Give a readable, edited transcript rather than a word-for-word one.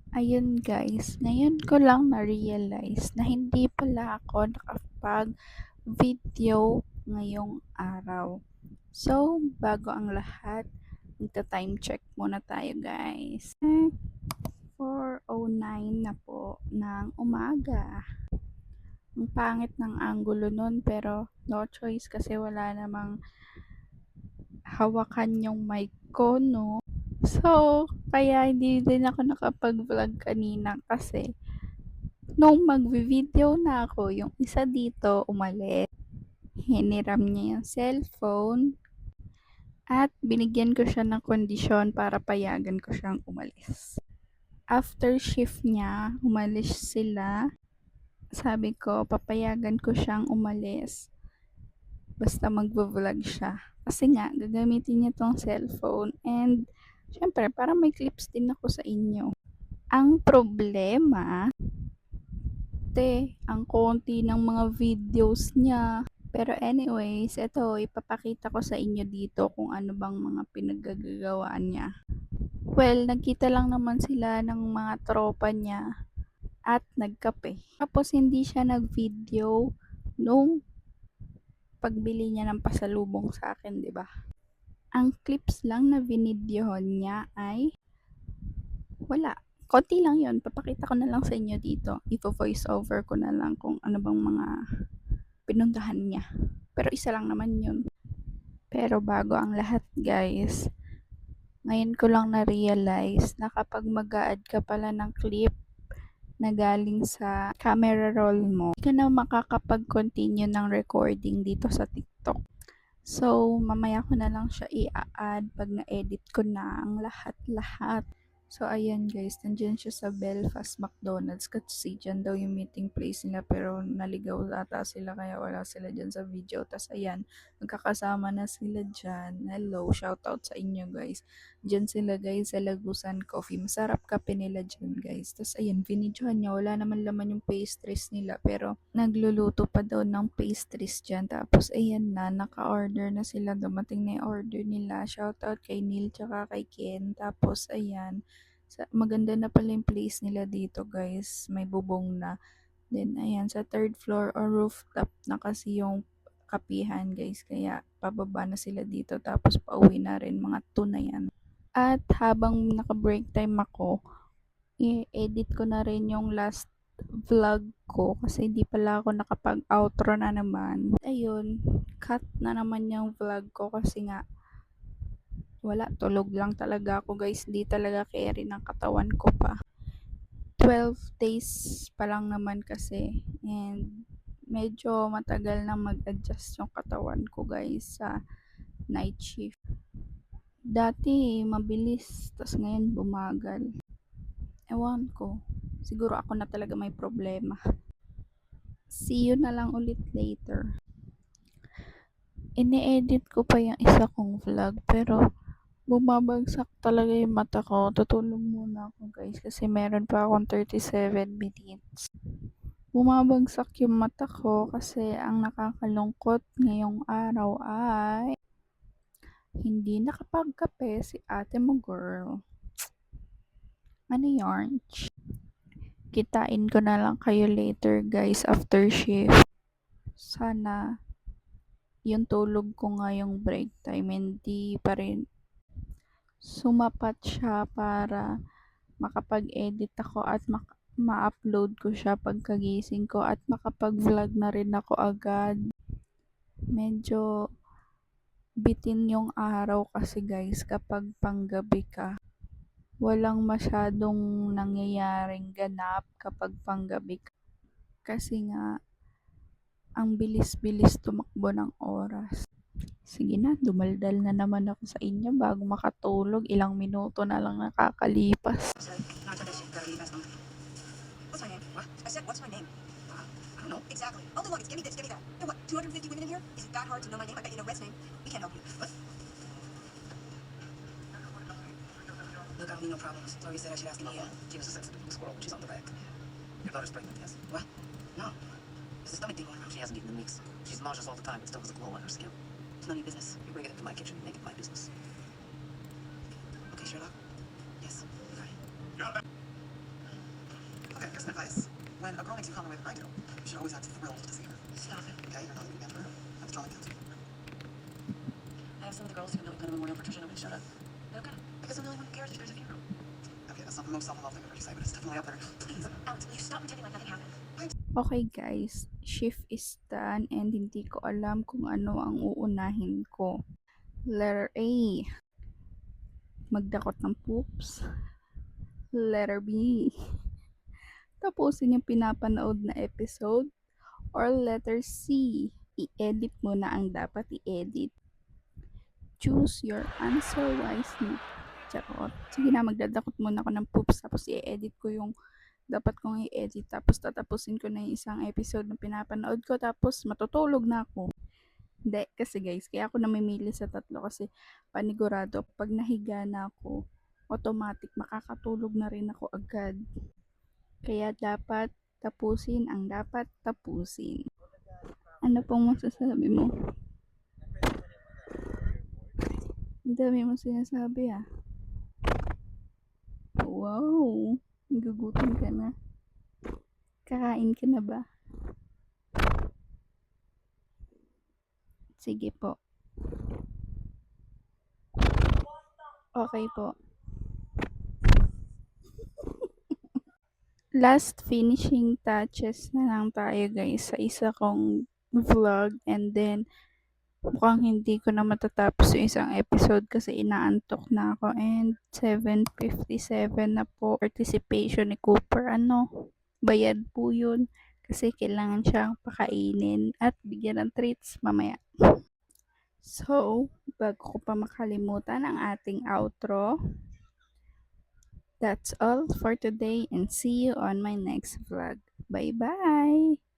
Ayun guys, ngayon ko lang na-realize na hindi pala ako nakapag-video ngayong araw. So, bago ang lahat, magta-time check muna tayo guys. 4:09 na po ng umaga. Ang pangit ng angulo nun pero no choice kasi wala namang hawakan yung mic ko, no? So, kaya hindi din ako nakapag-vlog kanina kasi nung magvi-video na ako, yung isa dito umalis. Hiniram niya yung cellphone at binigyan ko siya ng kondisyon para payagan ko siyang umalis. After shift niya, umalis sila. Sabi ko, papayagan ko siyang umalis. Basta magvo-vlog siya. Kasi nga, gagamitin niya tong cellphone and syempre, para may clips din ako sa inyo. Ang problema, ang konti ng mga videos niya. Pero anyways, ito ipapakita ko sa inyo dito kung ano bang mga pinaggagawa niya. Well, nagkita lang naman sila ng mga tropa niya at nagkape. Tapos hindi siya nag-video nung pagbili niya ng pasalubong sa akin, 'di ba? Ang clips lang na binidyohan niya ay wala. Konti lang 'yon. Papakita ko na lang sa inyo dito. Ipo-voice over ko na lang kung ano bang mga pinuntahan niya. Pero isa lang naman 'yun. Pero bago ang lahat guys, ngayon ko lang na-realize na kapag mag-a-add ka pala ng clip na galing sa camera roll mo, hindi ka na makakapag-continue ng recording dito sa TikTok. So, mamaya ko na lang siya i-add pag na-edit ko na ang lahat-lahat. So, ayan guys, nandiyan siya sa Belfast McDonald's kasi dyan daw yung meeting place nila pero naligaw ata sila kaya wala sila dyan sa video. Tapos ayan, magkakasama na sila dyan. Hello, shoutout sa inyo guys. Dyan sila guys sa Lagusan Coffee. Masarap kape nila dyan guys. Tapos ayan, binidyohan niya. Wala naman laman yung pastries nila pero nagluluto pa daw ng pastries dyan. Tapos ayan na, naka-order na sila. Dumating na yung order nila. Shoutout kay Neil tsaka kay Ken. Tapos ayan, maganda na pala yung place nila dito guys. May bubong na. Then ayan, sa third floor or rooftop na kasi yung kapihan guys. Kaya pababa na sila dito. Tapos pauwi na rin mga 2 na yan. At habang naka-break time ako, i-edit ko na rin yung last vlog ko kasi hindi pala ako nakapag-outro na naman. Ayun, cut na naman yung vlog ko kasi nga wala, tulog lang talaga ako guys. Hindi talaga carry ng katawan ko pa. 12 days pa lang naman kasi and medyo matagal na mag-adjust yung katawan ko guys sa night shift. Dati mabilis, tas ngayon bumagal. Ewan ko, siguro ako na talaga may problema. See you na lang ulit later. Ini-edit ko pa yung isa kong vlog pero bumabagsak talaga yung mata ko. Tutulog muna ako guys kasi meron pa akong 37 minutes. Bumabagsak yung mata ko kasi ang nakakalungkot ngayong araw ay hindi nakapagkape si ate mo girl. Ano yarn? Kitain ko na lang kayo later guys after shift. Sana yung tulog ko ngayong break time hindi pa rin sumapat siya para makapag-edit ako at ma-upload ko siya pagkagising ko at makapag-vlog na rin ako agad. Medyo bitin yung araw kasi guys kapag panggabi ka. Walang masyadong nangyayaring ganap kapag panggabi ka. Kasi nga, ang bilis-bilis tumakbo ng oras. Sige na, dumaldal na naman ako sa inyo bago makatulog. Ilang minuto na lang nakakalipas. What's my name? What? I said, what's my name? I don't know. Exactly. Oh, look, it's give me this, give me that. There are what, 250 women in here? Is it that hard to know my name? I bet you know Red's name. We can't help you. What? Look, I don't need no problems. Tori said I should ask Nia. She was a sensitive little squirrel when she's on the back. Your daughter's pregnant, yes? What? No. There's a stomach thing going around. She hasn't eaten in weeks. She's nauseous all the time, but still has a glow on her skin. It's none of your business. You bring it into my kitchen and make it my business. Okay, Sherlock? Yes. All right. When a girl makes you come the way that I do, you should always act thrilled to see her. Stop it. Okay, you're not a banter. That's drawing attention. I have some of the girls who really plan a memorial for Trisha. Nobody showed up. Okay. Because I'm the only one who cares if there's a funeral. Okay, that's not the most self-involved thing I've heard you say, but it's definitely up there. Please, Alex, will you stop pretending like nothing happened? Okay guys, shift is done and hindi ko alam kung ano ang uunahin ko. Letter A, magdakot ng poops. Letter B, tapusin yung pinapanood na episode. Or letter C, i-edit mo na ang dapat i-edit. Choose your answer wisely. Charot. Sige na, magdadakot muna ako ng poops tapos i-edit ko yung dapat kong i-edit tapos tatapusin ko na yung isang episode na pinapanood ko tapos matutulog na ako. Hindi, kasi guys, kaya ako namimili sa tatlo kasi panigurado pag nahiga na ako, automatic makakatulog na rin ako agad. Kaya dapat tapusin ang dapat tapusin. Ano pong masasabi mo? Ang dami mo sinasabi ah. Wow! Nagugutom ka na. Kakain ka na ba? Sige po. Okay po. Last finishing touches na lang tayo guys sa isa kong vlog and then mukhang hindi ko na matatapos yung isang episode kasi inaantok na ako and 7:57 na po participation ni Cooper. Bayad po yun kasi kailangan siyang pakainin at bigyan ng treats mamaya. So, bago ko pa makalimutan ang ating outro, that's all for today and see you on my next vlog. Bye-bye!